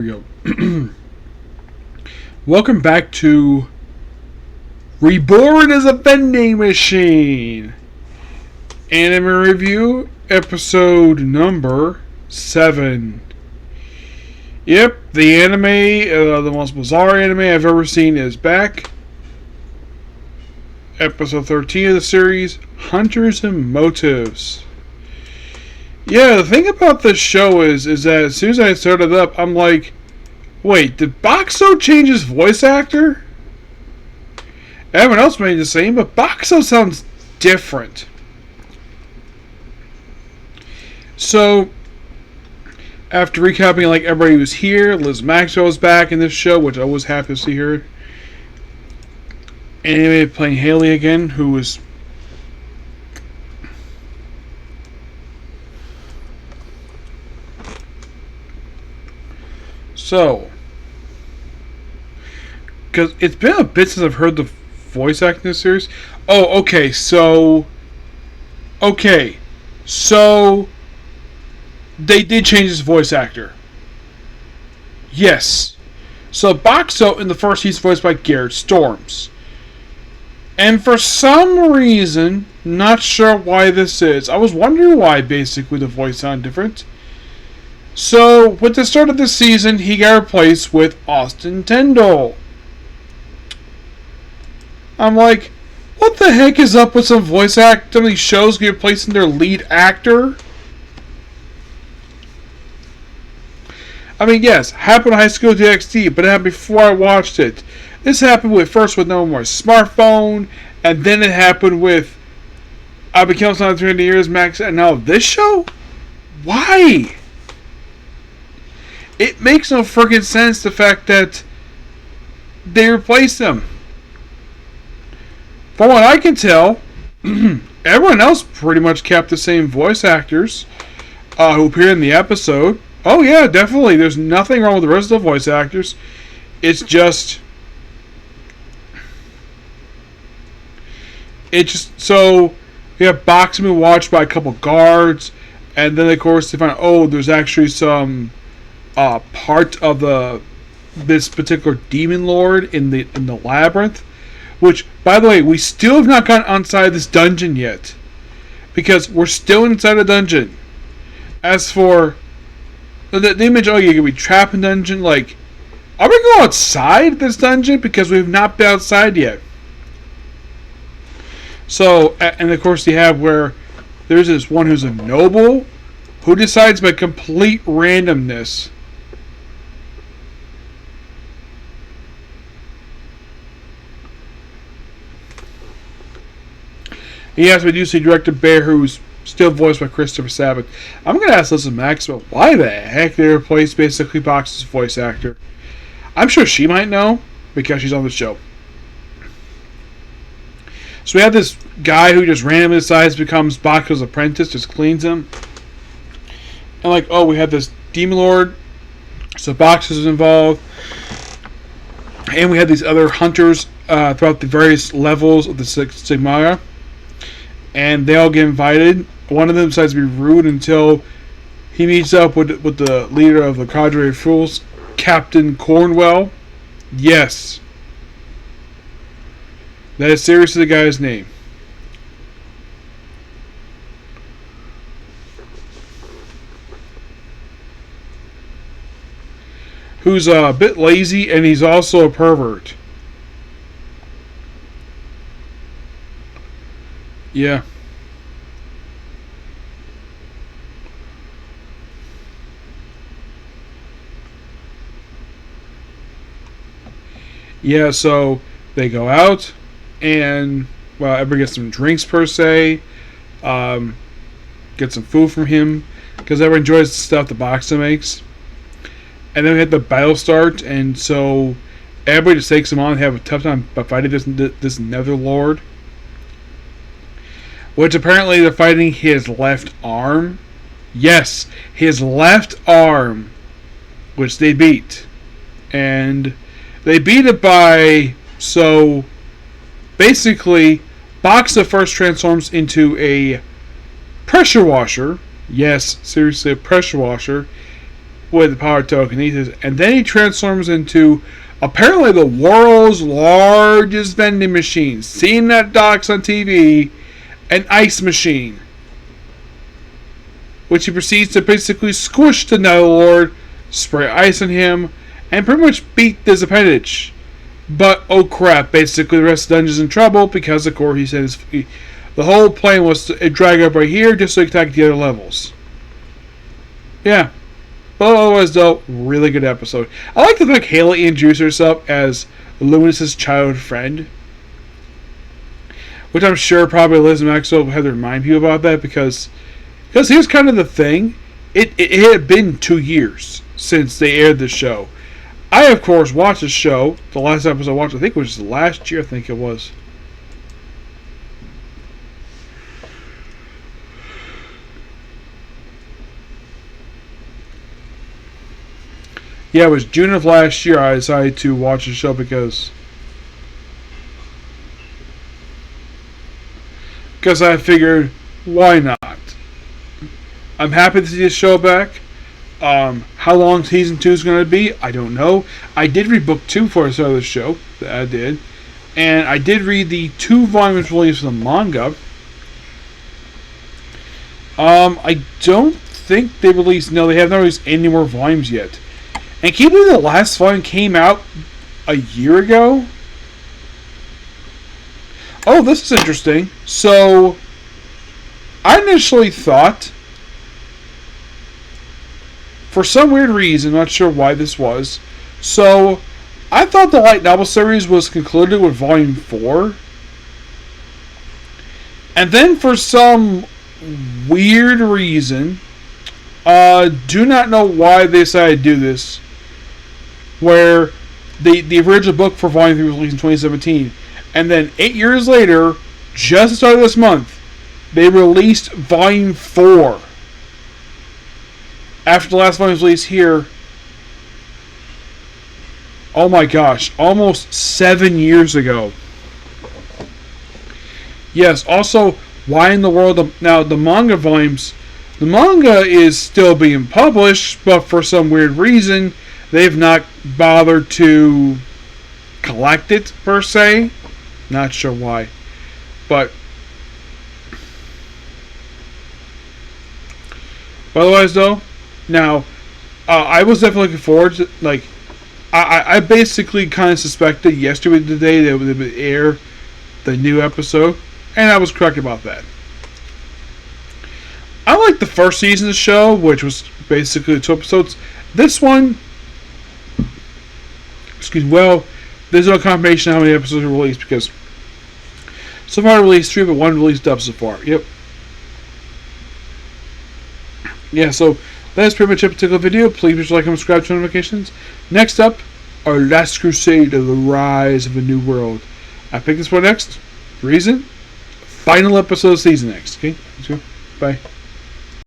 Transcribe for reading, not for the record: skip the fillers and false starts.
We go. Welcome back to Reborn as a Vending Machine. Anime Review, episode number 7. Yep, the anime, the most bizarre anime I've ever seen is back. Episode 13 of the series, Hunters and Motives. Yeah, the thing about this show is that as soon as I started up, I'm like, wait, did Boxo change his voice actor? Everyone else made the same, but Boxo sounds different. So, after recapping like everybody was here, Liz Maxwell was back in this show, which I was happy to see her. Anyway, playing Haley again, who was... So, because it's been a bit since I've heard the voice acting in this series. Oh, okay, so they did change his voice actor. Yes. So Boxo in the first he's voiced by Garrett Storms. And for some reason, not sure why this is, I was wondering why basically the voice sounded different. So, with the start of the season, he got replaced with Austin Tyndall. I'm like, what the heck is up with some voice actors? Some of these shows get replacing their lead actor? I mean, yes, happened in High School DxD, but it happened before I watched it. This happened first with No More Smartphone, and then it happened with I Became Someone 300 Years Max, and now this show? Why? It makes no friggin' sense, the fact that they replaced them. From what I can tell, everyone else pretty much kept the same voice actors who appeared in the episode. Oh yeah, definitely. There's nothing wrong with the rest of the voice actors. It's just so we have boxing being watched by a couple guards, and then of course they find there's actually some part of this particular demon lord in the labyrinth, which, by the way, we still have not gotten outside this dungeon yet, because we're still inside a dungeon. As for the image, you're gonna be trapped in dungeon. Like, are we going outside this dungeon? Because we have not been outside yet. So, and of course, you have where there's this one who's a noble who decides by complete randomness he has to reduce the director Bear, who's still voiced by Christopher Sabat. I'm going to ask Liz Maxwell why the heck they replaced basically Box's voice actor. I'm sure she might know because she's on the show. So we have this guy who just randomly decides becomes Box's apprentice, just cleans him. And we had this demon lord, so Box is involved. And we had these other hunters throughout the various levels of the Sigmara. And they all get invited. One of them decides to be rude until he meets up with the leader of the cadre of fools, Captain Cornwell. Yes. That is seriously the guy's name. Who's a bit lazy, and he's also a pervert. Yeah. Yeah, so they go out, and, everybody gets some drinks per se, get some food from him, because everyone enjoys the stuff the Boxer makes. And then we had the battle start, and so everybody just takes him on and have a tough time fighting this Netherlord. Which apparently they're fighting his left arm. Yes, his left arm, which they beat. And they beat it by, so basically, Boxa first transforms into a pressure washer. Yes, seriously, a pressure washer. with the power of telekinesis, and then he transforms into apparently the world's largest vending machine. Seen that docks on TV, an ice machine, which he proceeds to basically squish the Netherlord, spray ice on him, and pretty much beat this appendage. But oh crap! Basically, the rest of the dungeon's in trouble because, of course, he said the whole plan was to drag up right here just so he could attack the other levels. Yeah. But otherwise, though, really good episode. I like the fact Haley introduced herself as Luminous' childhood friend. Which I'm sure probably Liz Maxwell had to remind people about that because here's kind of the thing. It had been 2 years since they aired the show. I, of course, watched the show. The last episode I watched, I think, was last year, I think it was. Yeah, it was June of last year I decided to watch the show because I figured, why not? I'm happy to see this show back. How long season 2 is going to be, I don't know. I did read book 2 before I started the show. I did. And I did read the 2 volumes released of the manga. I don't think they released... No, they have not released any more volumes yet. And can you believe the last volume came out a year ago? Oh, this is interesting. So, I initially thought, for some weird reason, not sure why this was, so I thought the light novel series was concluded with volume 4. And then for some weird reason, do not know why they decided to do this, where the original book for volume 3 was released in 2017, and then 8 years later, just at the start of this month, they released volume 4. After the last volume was released here, oh my gosh, almost 7 years ago. Yes, also, why in the world... Now, the manga volumes... The manga is still being published, but for some weird reason, they've not bothered to collect it, per se. Not sure why. But otherwise, though, now, I was definitely looking forward to, like, I basically kind of suspected yesterday today they would air the new episode, and I was correct about that. I liked the first season of the show, which was basically 2 episodes. This one, well, there's no confirmation how many episodes are released because so far I released 3, but 1 released up so far. Yep. Yeah, so that's pretty much a particular video. Please be sure to like and subscribe to notifications. Next up, our last crusade of the rise of a new world. I picked this one next. Reason? Final episode of season next. Okay? Let's go. Bye.